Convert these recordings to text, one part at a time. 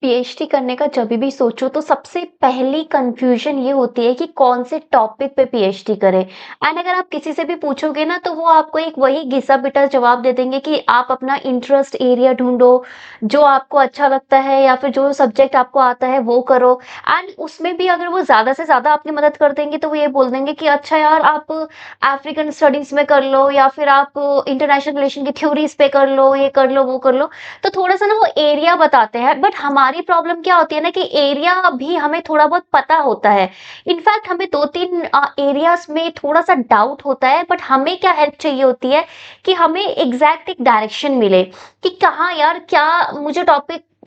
PhD करने का जब भी सोचो तो सबसे पहली कंफ्यूजन ये होती है कि कौन से टॉपिक पे पीएचडी करें। एंड अगर आप किसी से भी पूछोगे ना तो वो आपको एक वही घिसा पिटा जवाब दे देंगे कि आप अपना इंटरेस्ट एरिया ढूंढो, जो आपको अच्छा लगता है या फिर जो सब्जेक्ट आपको आता है वो करो। एंड उसमें भी अगर वो ज्यादा से ज्यादा आपकी मदद कर देंगे तो वो ये बोल देंगे कि अच्छा यार आप अफ्रीकन स्टडीज में कर लो या फिर आप इंटरनेशनल रिलेशन की थ्योरीज पे कर लो, ये कर लो वो कर लो। तो थोड़ा-सा ना वो एरिया बताते हैं, बट हमारी प्रॉब्लम क्या होती है ना कि एरिया भी हमें थोड़ा बहुत पता होता है। इनफैक्ट हमें 2-3 एरियाज़ में थोड़ा-सा डाउट होता है, बट हमें क्या हेल्प चाहिए होती है कि हमें एग्ज़ैक्ट एक डायरेक्शन मिले कि कहाँ यार क्या मुझे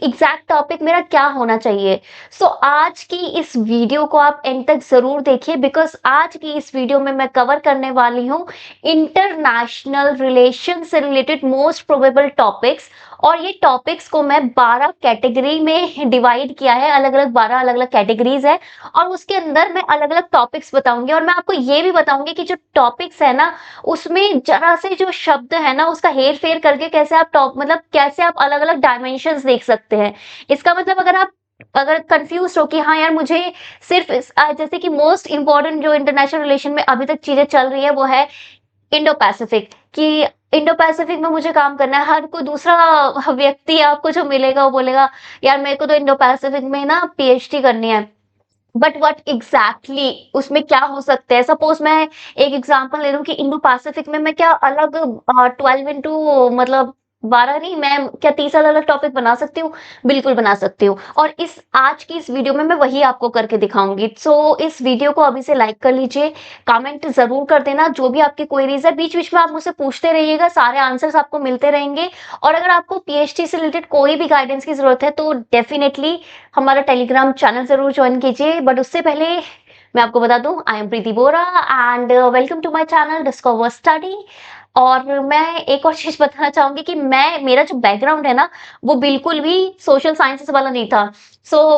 एग्ज़ैक्ट टॉपिक मेरा क्या होना चाहिए। सो आज की इस वीडियो को आप एंड तक ज़रूर देखिए बिकॉज़ आज की इस वीडियो में मैं कवर करने वाली हूँ इंटरनेशनल रिलेशन से रिलेटेड मोस्ट प्रोबेबल टॉपिक्स। और ये टॉपिक्स को मैं 12 कैटेगरी में डिवाइड किया है, अलग-अलग 12 अलग-अलग कैटेगरीज़ है और उसके अंदर मैं अलग-अलग टॉपिक्स बताऊँगी और मैं आपको ये भी बताऊँगी कि जो टॉपिक्स है ना, उसमें ज़रा से जो शब्द है ना, उसका हेर-फेर करके कैसे आप कैसे आप अलग-अलग डायमेंशंस देख सकते हैं। इसका मतलब अगर कन्फ्यूज़्ड हो कि हाँ यार मुझे सिर्फ़ जैसे कि मोस्ट इम्पोर्टेंट जो इंटरनेशनल रिलेशन में अभी तक चीज़ें चल रही है वो है इंडो पैसिफिक कि इंडो पैसिफिक में मुझे काम करना है। हर कोई दूसरा व्यक्ति आपको जो मिलेगा वो बोलेगा यार मेरे को तो इंडो पैसिफिक में ना पीएचडी करनी है। बट व्हाट एग्जैक्टली उसमें क्या हो सकता है? सपोज मैं एक एग्जांपल ले लूं कि इंडो पैसिफिक में मैं क्या अलग 12 इंटू मतलब 12 नहीं, मैं क्या 30 अलग अलग टॉपिक बना सकती हूँ? बिल्कुल बना सकती हूँ। और इस आज की इस वीडियो में मैं वही आपको करके दिखाऊंगी। सो इस वीडियो को अभी से लाइक कर लीजिए, कमेंट जरूर कर देना जो भी आपकी क्वेरीज है। बीच बीच में आप मुझसे पूछते रहिएगा, सारे आंसर्स आपको मिलते रहेंगे। और अगर आपको पीएचडी से रिलेटेड कोई भी गाइडेंस की जरूरत है तो डेफिनेटली हमारा टेलीग्राम चैनल ज़रूर जॉइन कीजिए। बट उससे पहले मैं आपको बता दूं I am Preeti Bora and welcome to my channel discover study. और मैं एक और चीज़ बताना चाहूँगी कि मेरा जो बैकग्राउंड है ना, वो बिल्कुल भी सोशल साइंसेस वाला नहीं था।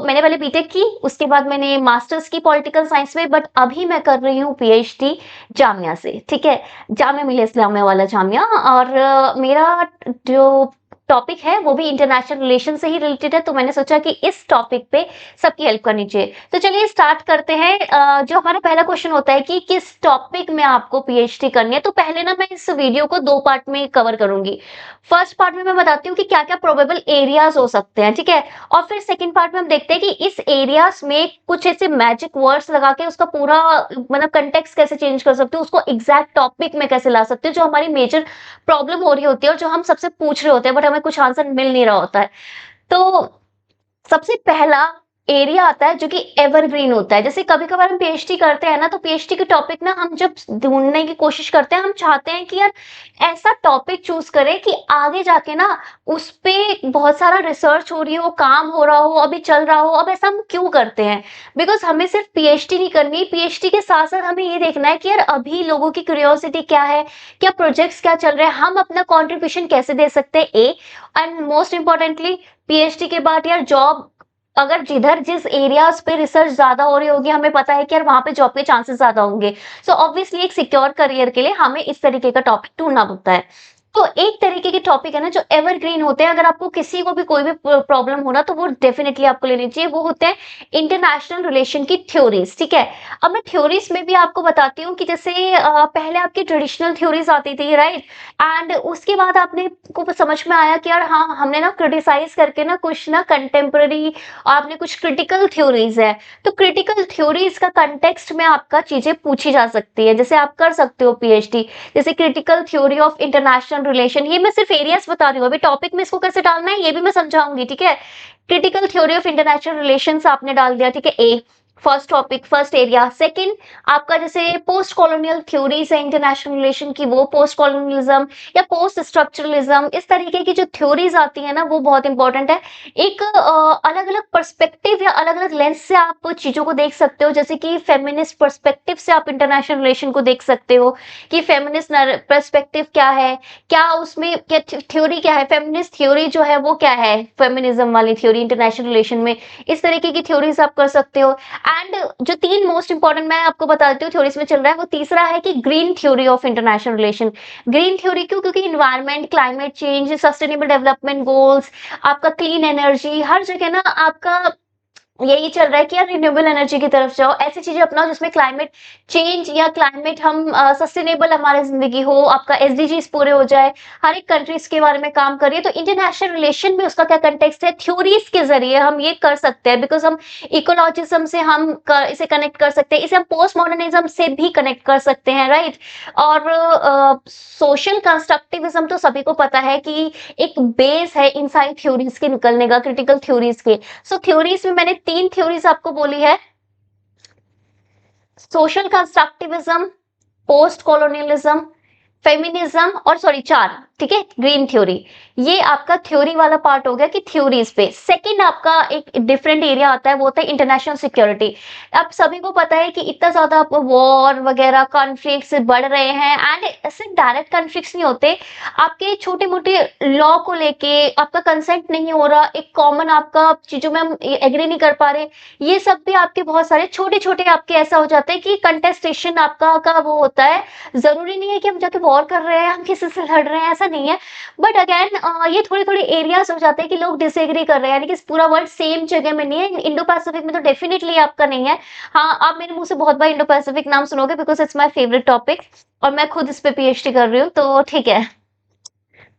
मैंने पहले बीटेक की, उसके बाद मैंने मास्टर्स की पॉलिटिकल साइंस में, बट अभी मैं कर रही हूँ पीएचडी जामिया से, ठीक है? जामिया मिलिया इस्लामिया वाला जामिया। और मेरा जो टॉपिक है वो भी इंटरनेशनल रिलेशन से ही रिलेटेड है, तो मैंने सोचा कि इस टॉपिक पे सबकी हेल्प करनी चाहिए। तो चलिए स्टार्ट करते हैं। जो हमारा पहला क्वेश्चन होता है कि किस टॉपिक में आपको पीएचडी करनी है, तो पहले ना मैं इस वीडियो को 2 पार्ट में कवर करूंगी। फर्स्ट पार्ट में मैं बताती हूँ कि क्या-क्या प्रोबेबल एरियाज हो सकते हैं, ठीक है? और फिर सेकंड पार्ट में हम देखते हैं कि इस एरियाज में कुछ ऐसे मैजिक वर्ड्स लगा के उसका पूरा मतलब कंटेक्स्ट कैसे चेंज कर सकते हो, उसको एग्जैक्ट टॉपिक में कैसे ला सकते हो जो हमारी मेजर प्रॉब्लम हो रही होती है और जो हम सबसे पूछ रहे होते हैं बट हमें कुछ आंसर मिल नहीं रहा होता है। तो सबसे पहला एरिया आता है जो कि एवरग्रीन होता है। जैसे कभी-कभार हम पीएचडी करते हैं ना, तो पीएचडी के टॉपिक ना हम जब ढूँढने की कोशिश करते हैं, हम चाहते हैं कि यार ऐसा टॉपिक चूज़ करें कि आगे जाके ना उस पे बहुत सारा रिसर्च हो रही हो, काम हो रहा हो, अभी चल रहा हो। अब ऐसा हम क्यों करते हैं? बिकॉज़ हमें सिर्फ पीएचडी नहीं करनी, पीएचडी के साथ-साथ हमें ये देखना है कि यार अभी लोगों की क्यूरियोसिटी क्या है, क्या प्रोजेक्ट्स क्या चल रहे हैं, हम अपना कंट्रीब्यूशन कैसे दे सकते हैं एंड मोस्ट इम्पोर्टेंटली पीएचडी के बाद यार जॉब अगर जिस एरियाज पे रिसर्च ज्यादा हो रही होगी, हमें पता है कि यार वहां पे जॉब के चांसेस ज्यादा होंगे। ऑब्वियसली एक सिक्योर करियर के लिए हमें इस तरीके का टॉपिक ढूंढना होता है। तो एक तरीके के टॉपिक है ना जो एवरग्रीन होते हैं, अगर आपको किसी को भी कोई भी प्रॉब्लम हो ना तो वो डेफिनेटली आपको लेनी चाहिए। वो होते हैं इंटरनेशनल रिलेशन की थ्योरीज, ठीक है? अब मैं थ्योरीज में भी आपको बताती हूँ कि जैसे पहले आपकी ट्रेडिशनल थ्योरीज आती थी, राइट? एंड उसके बाद आपने को समझ में आया कि यार हाँ हमने ना क्रिटिसाइज करके ना कुछ ना कंटेम्प्रेरी आपने कुछ क्रिटिकल थ्योरीज है। तो क्रिटिकल थ्योरीज का कंटेक्स्ट में आपका चीजें पूछी जा सकती है, जैसे आप कर सकते हो पीएचडी। जैसे critical theory of international relation, ये मैं सिर्फ एरियाज बता रही हूँ, अभी टॉपिक में इसको कैसे डालना है ये भी मैं समझाऊंगी, ठीक है? Critical theory of international relations आपने डाल दिया, ठीक है? A first topic, first area. Second आपका जैसे पोस्ट कॉलोनियल थ्योरीज है इंटरनेशनल रिलेशन की, वो पोस्ट कॉलोनियलिज्म या पोस्ट स्ट्रक्चरलिज्म, इस तरीके की जो थ्योरीज आती है ना वो बहुत इंपॉर्टेंट है। एक अलग अलग पर्सपेक्टिव या अलग अलग लेंस से आप चीजों को देख सकते हो, जैसे कि फेमिनिस्ट पर्सपेक्टिव से आप इंटरनेशनल रिलेशन को देख सकते हो कि फेमिनिस्ट पर्सपेक्टिव क्या है, क्या उसमें क्या थ्योरी क्या है, फेमिनिस्ट थ्योरी जो है वो क्या है, फेमिनिज्म वाली थ्योरी इंटरनेशनल रिलेशन में, इस तरीके की थ्योरीज आप कर सकते हो। एंड जो 3 मोस्ट इंपोर्टेंट मैं आपको बता देती हूँ थ्योरीज में चल रहा है, वो तीसरा है कि green theory of international relation. Green theory क्यों? क्योंकि environment, climate change, sustainable development goals, आपका क्लीन एनर्जी, हर जगह ना आपका यही चल रहा है कि यार रिन्यूएबल एनर्जी की तरफ जाओ, ऐसी चीजें अपनाओ जिसमें क्लाइमेट चेंज या क्लाइमेट हम सस्टेनेबल हमारी जिंदगी हो, आपका एसडीजीज पूरे हो जाए। हर एक कंट्रीज के बारे में काम करिए, तो इंटरनेशनल रिलेशन में उसका क्या कंटेक्स्ट है, थ्योरीज के जरिए हम ये कर सकते हैं, बिकॉज हम इकोलॉजिज्म से इसे कनेक्ट कर सकते हैं, इसे हम पोस्ट मॉडर्निज्म से भी कनेक्ट कर सकते हैं, राइट। और सोशल कंस्ट्रक्टिविज्म तो सभी को पता है कि एक बेस है इन सारी थ्योरीज के निकलने का, क्रिटिकल थ्योरीज के। सो थ्योरीज में मैंने 3 थ्योरीज आपको बोली है, social constructivism, post colonialism, feminism, और सॉरी 4, ठीक है, ग्रीन थ्योरी। ये आपका थ्योरी वाला पार्ट हो गया कि थ्योरीज पे। सेकंड आपका एक डिफरेंट एरिया आता है, वो होता है इंटरनेशनल सिक्योरिटी। अब सभी को पता है कि इतना ज्यादा आपको वॉर वगैरह कॉन्फ्लिक्ट्स बढ़ रहे हैं, एंड ऐसे डायरेक्ट कॉन्फ्लिक्ट्स नहीं होते, आपके छोटे मोटे लॉ को लेके आपका कंसेंट नहीं हो रहा, एक कॉमन आपका चीजों में हम एग्री नहीं कर पा रहे, ये सब भी आपके बहुत सारे छोटे छोटे आपके ऐसा हो जाते हैं कि कंटेस्टेशन आपका का वो होता है। जरूरी नहीं है कि हम जाके वॉर कर रहे हैं, हम किसी से लड़ रहे हैं, ऐसा नहीं है। बट अगेन ये थोड़े थोड़े एरियाज हो जाते हैं कि लोग डिसएग्री कर रहे हैं, यानी कि पूरा वर्ल्ड सेम जगह में नहीं है। इंडो पैसिफिक में तो डेफिनेटली आपका नहीं है। हाँ, आप मेरे मुंह से बहुत बार इंडो पैसिफिक नाम सुनोगे, because it's my favourite topic, और मैं खुद इस पे पीएचडी कर रही हूँ, तो ठीक है।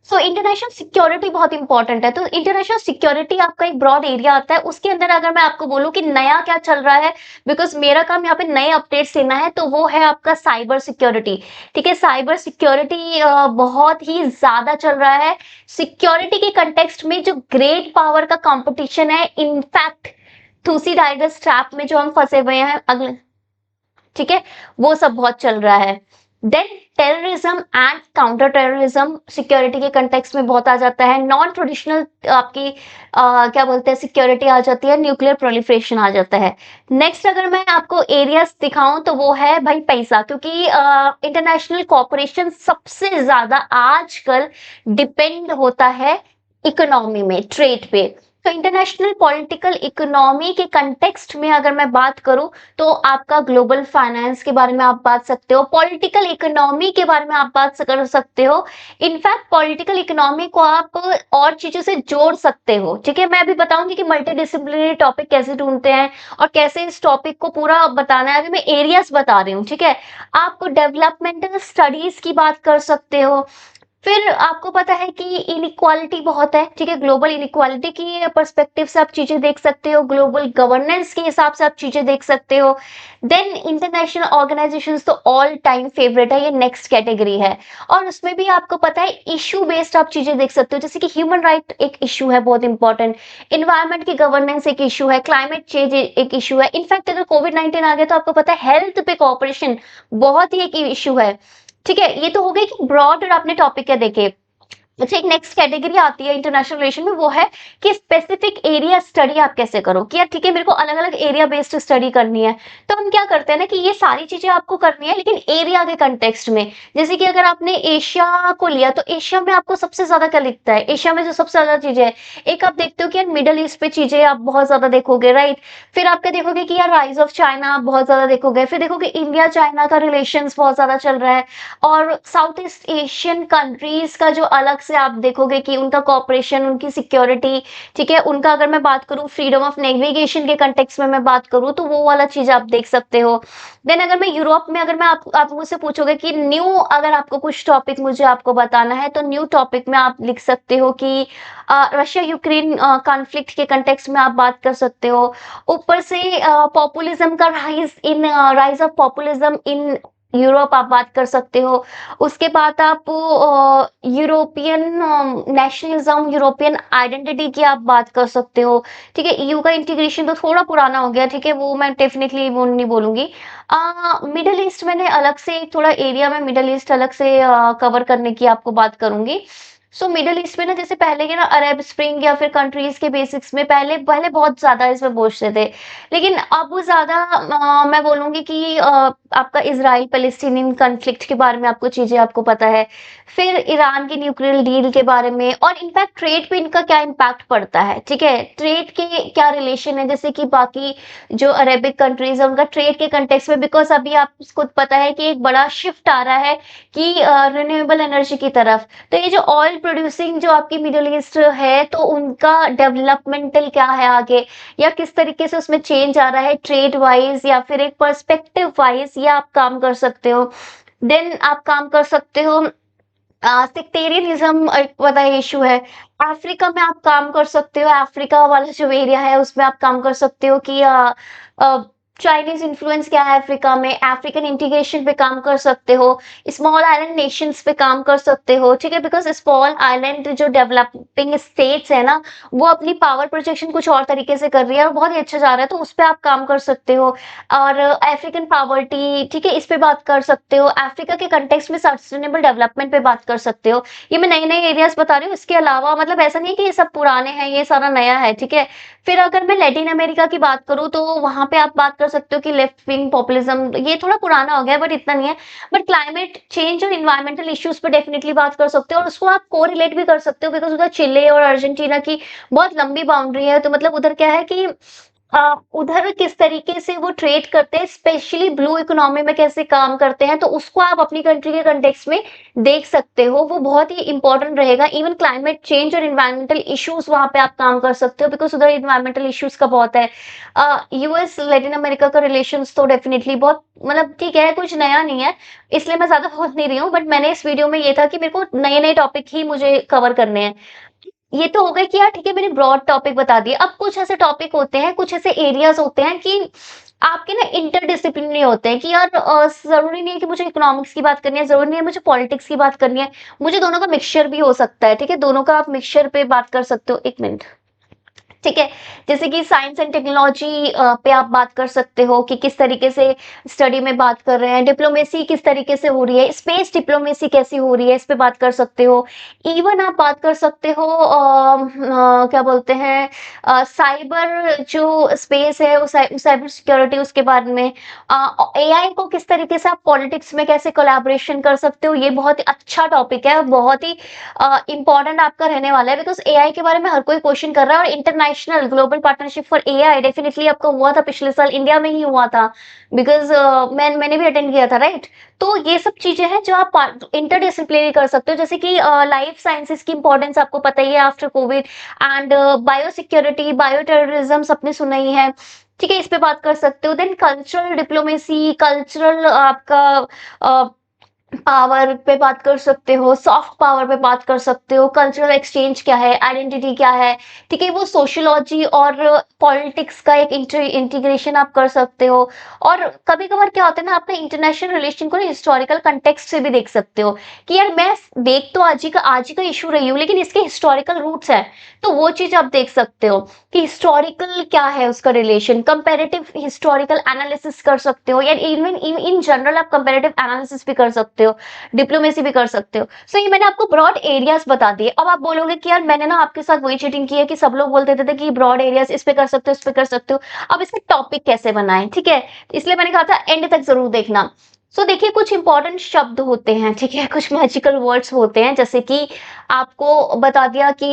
सो इंटरनेशनल सिक्योरिटी बहुत इंपॉर्टेंट है। तो इंटरनेशनल सिक्योरिटी आपका एक ब्रॉड एरिया आता है, उसके अंदर अगर मैं आपको बोलूं कि नया क्या चल रहा है, बिकॉज मेरा काम यहाँ पे नए अपडेट्स लेना है, तो वो है आपका साइबर सिक्योरिटी। ठीक है, साइबर सिक्योरिटी बहुत ही ज्यादा चल रहा है। सिक्योरिटी के कंटेक्स्ट में जो ग्रेट पावर का कंपटीशन है, इनफैक्ट थूसीडाइडस ट्रैप में जो हम फंसे हुए हैं अगले, ठीक है, वो सब बहुत चल रहा है। Then terrorism and counter terrorism security के कंटेक्स्ट में बहुत आ जाता है। नॉन ट्रेडिशनल आपकी क्या बोलते हैं सिक्योरिटी आ जाती है, न्यूक्लियर प्रोलिफरेशन आ जाता है। नेक्स्ट अगर मैं आपको एरियाज दिखाऊं तो वो है भाई पैसा, क्योंकि इंटरनेशनल कॉपरेशन सबसे ज्यादा आजकल डिपेंड होता है इकोनॉमी में, ट्रेड पे। तो इंटरनेशनल पॉलिटिकल इकोनॉमी के कंटेक्स्ट में अगर मैं बात करूं, तो आपका ग्लोबल फाइनेंस के बारे में आप बात सकते हो, पॉलिटिकल इकोनॉमी के बारे में आप बात कर सकते हो। इनफैक्ट पॉलिटिकल इकोनॉमी को आप और चीजों से जोड़ सकते हो। ठीक है, मैं अभी बताऊंगी कि मल्टी डिसिप्लिनरी टॉपिक कैसे ढूंढते हैं और कैसे इस टॉपिक को पूरा बताना है। अभी मैं एरियाज बता रही हूँ, ठीक है। आप डेवलपमेंटल स्टडीज की बात कर सकते हो। फिर आपको पता है कि इनइक्वालिटी बहुत है, ठीक है, ग्लोबल इनइक्वालिटी की पर्सपेक्टिव से आप चीजें देख सकते हो, ग्लोबल गवर्नेंस के हिसाब से आप चीजें देख सकते हो। देन इंटरनेशनल ऑर्गेनाइजेशंस तो ऑल टाइम फेवरेट है, ये नेक्स्ट कैटेगरी है। और उसमें भी आपको पता है इशू बेस्ड आप चीजें देख सकते हो, जैसे कि ह्यूमन राइट एक इशू है बहुत इंपॉर्टेंट, इन्वायरमेंट की गवर्नेंस एक इशू है, क्लाइमेट चेंज एक इशू है। इनफैक्ट अगर कोविड-19 आ गया तो आपको पता है हेल्थ पे कॉपरेशन बहुत ही एक इशू है। ठीक है, ये तो हो गई कि ब्रॉड और आपने टॉपिक क्या देखे। अच्छा, एक नेक्स्ट कैटेगरी आती है इंटरनेशनल रिलेशन में, वो है कि स्पेसिफिक एरिया स्टडी आप कैसे करो, कि यार ठीक है मेरे को अलग अलग एरिया बेस्ड स्टडी करनी है। तो हम क्या करते हैं ना कि ये सारी चीजें आपको करनी है, लेकिन एरिया के कंटेक्स्ट में। जैसे कि अगर आपने एशिया को लिया, तो एशिया में आपको सबसे ज्यादा क्या लिखता है, एशिया में जो सबसे ज्यादा चीजें है, एक आप देखते हो कि यार मिडल ईस्ट पे चीजें आप बहुत ज्यादा देखोगे, राइट। फिर आप क्या देखोगे कि यार राइज ऑफ चाइना आप बहुत ज्यादा देखोगे। फिर देखोगे इंडिया चाइना का रिलेशन बहुत ज्यादा चल रहा है। और साउथ ईस्ट एशियन कंट्रीज का जो अलग से आप देखोगे कि उनका कॉपरेशन, उनकी सिक्योरिटी, ठीक है, उनका अगर मैं बात करूं फ्रीडम ऑफ नेविगेशन के कंटेक्स्ट में मैं बात करूं, तो वो वाला चीज आप देख सकते हो। देन अगर मैं यूरोप में, अगर मैं आप मुझसे पूछोगे कि न्यू, अगर आपको कुछ टॉपिक मुझे आपको बताना है, तो न्यू टॉपिक में आप लिख सकते हो कि रशिया यूक्रेन कॉन्फ्लिक्ट के कंटेक्स्ट में आप बात कर सकते हो। ऊपर से पॉपुलिज्म का rise of populism in Europe आप बात कर सकते हो। उसके बाद आप यूरोपियन नेशनलिज्म, यूरोपियन आइडेंटिटी की आप बात कर सकते हो। ठीक है, ईयू का इंटीग्रेशन तो थोड़ा पुराना हो गया, ठीक है, वो मैं डेफिनेटली वो नहीं बोलूंगी। मिडल ईस्ट मैंने अलग से थोड़ा एरिया में मिडल ईस्ट अलग से कवर करने की आपको बात करूंगी। सो मिडल ईस्ट में ना जैसे पहले के ना अरब स्प्रिंग या फिर कंट्रीज के बेसिक्स में पहले पहले बहुत ज्यादा इसमें पूछते थे, लेकिन अब ज्यादा मैं बोलूंगी कि आपका इजराइल पैलेस्टीनियन कॉन्फ्लिक्ट के बारे में आपको चीजें आपको पता है, फिर ईरान की न्यूक्लियर डील के बारे में, और इनफैक्ट ट्रेड पे इनका क्या इम्पैक्ट पड़ता है, ठीक है, ट्रेड के क्या रिलेशन है जैसे कि बाकी जो अरेबिक कंट्रीज है उनका ट्रेड के कंटेक्स्ट में, बिकॉज अभी आपको पता है कि एक बड़ा शिफ्ट आ रहा है कि रिन्यूएबल एनर्जी की तरफ। तो ये जो ऑयल प्रोड्यूसिंग जो आपकी मिडिल ईस्ट है, तो उनका डेवलपमेंटल क्या है आगे, या किस तरीके से उसमें चेंज आ रहा है ट्रेड वाइज या फिर एक पर्सपेक्टिव वाइज, या आप काम कर सकते हो। देन आप काम कर सकते हो, सेक्टेरियनिज्म एक बड़ा इशू है। अफ्रीका में आप काम कर सकते हो, अफ्रीका वाला जो एरिया है उसमें आप काम कर सकते हो कि चाइनीज इन्फ्लुएंस क्या है अफ्रीका में, अफ्रीकन इंटीग्रेशन पे काम कर सकते हो, स्मॉल आइलैंड नेशंस पे काम कर सकते हो, ठीक है, बिकॉज स्मॉल आइलैंड जो डेवलपिंग स्टेट्स है ना, वो अपनी पावर प्रोजेक्शन कुछ और तरीके से कर रही है और बहुत ही अच्छा जा रहा है, तो उस पर आप काम कर सकते हो। और अफ्रीकन पॉवर्टी, ठीक है, इस पे बात कर सकते हो, अफ्रीका के कंटेक्स्ट में सस्टेनेबल डेवलपमेंट पे बात कर सकते हो। ये मैं नए नए एरियाज बता रही हूँ, इसके अलावा मतलब ऐसा नहीं है कि ये सब पुराने हैं, ये सारा नया है, ठीक है। फिर अगर मैं लैटिन अमेरिका की बात करूँ तो वहां पे आप बात कर सकते हो कि लेफ्ट विंग पॉपुलिज्म, ये थोड़ा पुराना हो गया बट इतना नहीं है, बट क्लाइमेट चेंज और इन्वायरमेंटल इश्यूज पे डेफिनेटली बात कर सकते हो, और उसको आप कोरिलेट भी कर सकते हो बिकॉज उधर चिले और अर्जेंटीना की बहुत लंबी बाउंड्री है, तो मतलब उधर क्या है कि उधर किस तरीके से वो ट्रेड करते हैं, स्पेशली ब्लू इकोनॉमी में कैसे काम करते हैं, तो उसको आप अपनी कंट्री के कंटेक्स्ट में देख सकते हो, वो बहुत ही इंपॉर्टेंट रहेगा। इवन क्लाइमेट चेंज और इन्वायरमेंटल इश्यूज वहां पे आप काम कर सकते हो बिकॉज उधर इन्वायरमेंटल इश्यूज का बहुत है। यूएस लैटिन अमेरिका का रिलेशंस तो डेफिनेटली बहुत मतलब ठीक है, कुछ नया नहीं है, इसलिए मैं ज्यादा बोल नहीं रही हूँ, बट मैंने इस वीडियो में ये था कि मेरे को नए नए टॉपिक ही मुझे कवर करने हैं। ये तो हो गया कि यार ठीक है, मैंने ब्रॉड टॉपिक बता दिए। अब कुछ ऐसे टॉपिक होते हैं, कुछ ऐसे एरियाज होते हैं कि आपके ना इंटरडिसिप्लिनरी होते हैं कि यार जरूरी नहीं है कि मुझे इकोनॉमिक्स की बात करनी है, जरूरी नहीं है मुझे पॉलिटिक्स की बात करनी है, मुझे दोनों का मिक्सचर भी हो सकता है, ठीक है, दोनों का आप मिक्सचर पे बात कर सकते हो। एक मिनट, ठीक है, जैसे कि साइंस एंड टेक्नोलॉजी पे आप बात कर सकते हो कि किस तरीके से स्टडी में बात कर रहे हैं, डिप्लोमेसी किस तरीके से हो रही है, स्पेस डिप्लोमेसी कैसी हो रही है, इस पे बात कर सकते हो। इवन आप बात कर सकते हो क्या बोलते हैं, साइबर जो स्पेस है, उस साइबर सिक्योरिटी, उसके बारे में एआई को किस तरीके से आप पॉलिटिक्स में कैसे कोलैबोरेशन कर सकते हो, ये बहुत ही अच्छा टॉपिक है, बहुत ही इंपॉर्टेंट आपका रहने वाला है बिकॉज एआई के बारे में हर कोई क्वेश्चन कर रहा है, और international global partnership for AI definitely आपका हुआ था पिछले साल, इंडिया में ही हुआ था बिकॉज मैंने भी अटेंड किया था, राइट। तो ये सब चीजें हैं जो आप इंटरडिसिप्लिनरी कर सकते हो, जैसे कि लाइफ साइंसेस की इंपॉर्टेंस आपको पता ही है after Covid, and bio security, bio terrorism सबने सुना ही है, ठीक है, इस पे बात कर सकते हो। देन कल्चरल डिप्लोमेसी, कल्चरल आपका पावर पे बात कर सकते हो, सॉफ्ट पावर पे बात कर सकते हो, कल्चरल एक्सचेंज क्या है, आइडेंटिटी क्या है, ठीक है, वो सोशियोलॉजी और पॉलिटिक्स का एक इंटीग्रेशन आप कर सकते हो। और कभी कभार क्या होता है ना, अपने इंटरनेशनल रिलेशन को हिस्टोरिकल कंटेक्स्ट से भी देख सकते हो कि यार मैं देख तो आज ही का इशू रही हूँ, लेकिन इसके हिस्टोरिकल रूट्स है, तो वो चीज आप देख सकते हो कि हिस्टोरिकल क्या है उसका रिलेशन, कंपेरेटिव हिस्टोरिकल एनालिसिस कर सकते हो, या इवन इन जनरल आप कंपेरेटिव एनालिसिस भी कर सकते हो, डिप्लोमेसी भी कर सकते हो। सो ये मैंने आपको ब्रॉड एरियाज बता दिए। अब आप बोलोगे कि यार मैंने ना आपके साथ वही चीटिंग की है कि सब लोग बोलते थे कि ब्रॉड एरियाज इस पे कर सकते हो, इस पे कर सकते हो, अब इसका टॉपिक कैसे बनाएं, ठीक है, इसलिए मैंने कहा था एंड तक जरूर देखना। सो देखिए, कुछ इंपॉर्टेंट शब्द होते हैं, ठीक है, कुछ मैजिकल वर्ड्स होते हैं, जैसे कि आपको बता दिया कि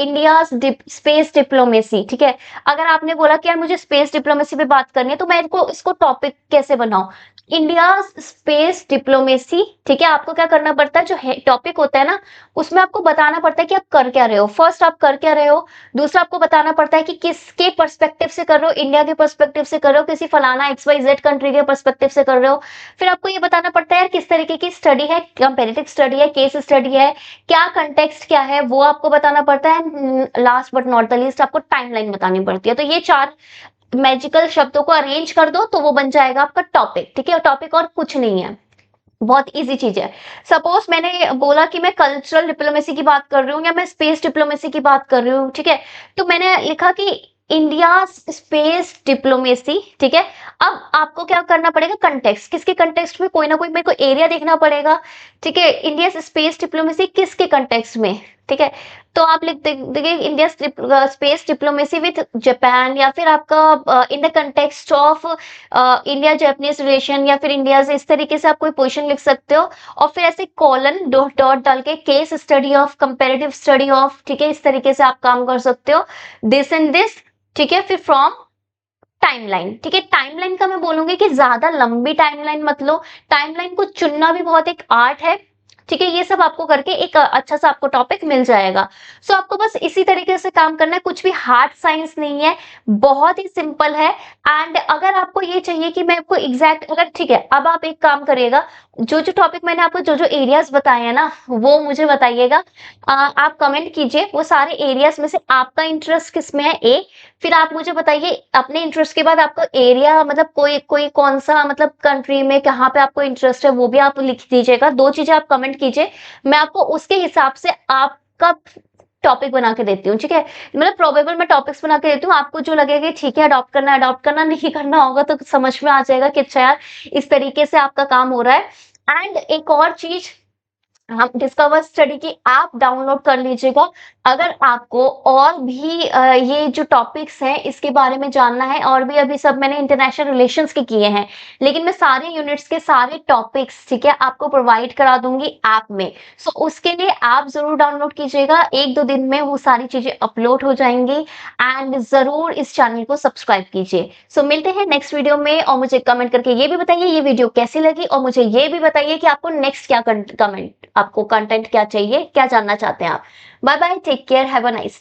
इंडिया स्पेस डिप्लोमेसी, ठीक है, अगर आपने बोला कि यार मुझे स्पेस डिप्लोमेसी पे बात करनी है, तो मैं इनको इसको टॉपिक कैसे बनाऊं, इंडिया स्पेस डिप्लोमेसी, ठीक है, आपको क्या करना पड़ता है, जो टॉपिक होता है ना, उसमें आपको बताना पड़ता है कि आप कर क्या रहे हो, फर्स्ट आप कर क्या रहे हो, दूसरा आपको बताना पड़ता है कि किसके पर्सपेक्टिव से कर रहे हो, इंडिया के पर्सपेक्टिव से कर रहे हो, किसी फलाना XYZ कंट्री के पर्सपेक्टिव से कर रहे हो, फिर आपको ये बताना पड़ता है यार किस तरीके की स्टडी है, कंपेरेटिव स्टडी है, केस स्टडी है, क्या कंटेक्स्ट क्या है, वो आपको बताना पड़ता है, last but not the least आपको टाइमलाइन बतानी पड़ती है। तो ये 4 मैजिकल शब्दों को अरेंज कर दो तो वो बन जाएगा आपका टॉपिक, ठीक है, और टॉपिक और कुछ नहीं है, बहुत इजी चीज है। सपोज मैंने बोला कि मैं कल्चरल डिप्लोमेसी की बात कर रही हूँ या मैं स्पेस डिप्लोमेसी की बात कर रही हूँ, ठीक है, तो मैंने लिखा कि इंडिया स्पेस डिप्लोमेसी, ठीक है। अब आपको क्या करना पड़ेगा, कंटेक्स्ट, किसके कंटेक्स्ट में, कोई ना कोई मेरे को एरिया देखना पड़ेगा, ठीक है, इंडिया स्पेस डिप्लोमेसी किसके कंटेक्स्ट में, ठीक है? तो आप लिख देंगे India space diplomacy with Japan, या फिर आपका in the context of India Japanese relation, या फिर इंडिया से, इस तरीके से आप कोई पोजीशन लिख सकते हो। और फिर ऐसे कॉलन डॉट डॉट डाल के case study of, comparative study of, ठीक है? इस तरीके से आप काम कर सकते हो। दिस एंड दिस, ठीक है? फिर फ्रॉम टाइमलाइन, ठीक है? टाइमलाइन का मैं बोलूंगी कि ज्यादा लंबी टाइमलाइन मत लो। टाइमलाइन को चुनना भी बहुत एक आर्ट है, ठीक है? ये सब आपको करके एक अच्छा सा आपको टॉपिक मिल जाएगा। सो आपको बस इसी तरीके से काम करना है, कुछ भी हार्ड साइंस नहीं है, बहुत ही सिंपल है। एंड अगर आपको ये चाहिए कि मैं आपको एग्जैक्ट, अगर ठीक है, अब आप एक काम करिएगा, जो जो टॉपिक मैंने आपको, जो जो एरियाज बताए हैं ना, वो मुझे बताइएगा। आप कमेंट कीजिए वो सारे एरियाज में से आपका इंटरेस्ट किस में है, ए। फिर आप मुझे बताइए अपने इंटरेस्ट के बाद आपका एरिया, मतलब कोई कोई कौन सा, मतलब कंट्री में कहाँ पे आपको इंटरेस्ट है, वो भी आप लिख दीजिएगा। 2 चीजें आप कमेंट कीजिए, मैं आपको उसके हिसाब से आपका टॉपिक बना के देती हूँ, ठीक है? मतलब प्रोबेबल मैं टॉपिक्स बना के देती हूँ, आपको जो लगेगा कि ठीक है अडॉप्ट करना है, अडॉप्ट करना, नहीं करना होगा तो समझ में आ जाएगा कि अच्छा यार इस तरीके से आपका काम हो रहा है। एंड एक और चीज, हम डिस्कवर स्टडी की ऐप डाउनलोड कर लीजिएगा। अगर आपको और भी ये जो टॉपिक्स हैं इसके बारे में जानना है, और भी अभी सब मैंने इंटरनेशनल रिलेशंस के किए हैं, लेकिन मैं सारे यूनिट्स के सारे टॉपिक्स, ठीक है, आपको प्रोवाइड करा दूंगी ऐप में। सो उसके लिए ऐप जरूर डाउनलोड कीजिएगा, 1-2 दिन में वो सारी चीजें अपलोड हो जाएंगी। एंड जरूर इस चैनल को सब्सक्राइब कीजिए। सो मिलते हैं नेक्स्ट वीडियो में, और मुझे कमेंट करके ये भी बताइए ये वीडियो कैसी लगी, और मुझे ये भी बताइए कि आपको नेक्स्ट क्या कमेंट, आपको कंटेंट क्या चाहिए, क्या जानना चाहते हैं आप। Bye bye, take care, have a nice day.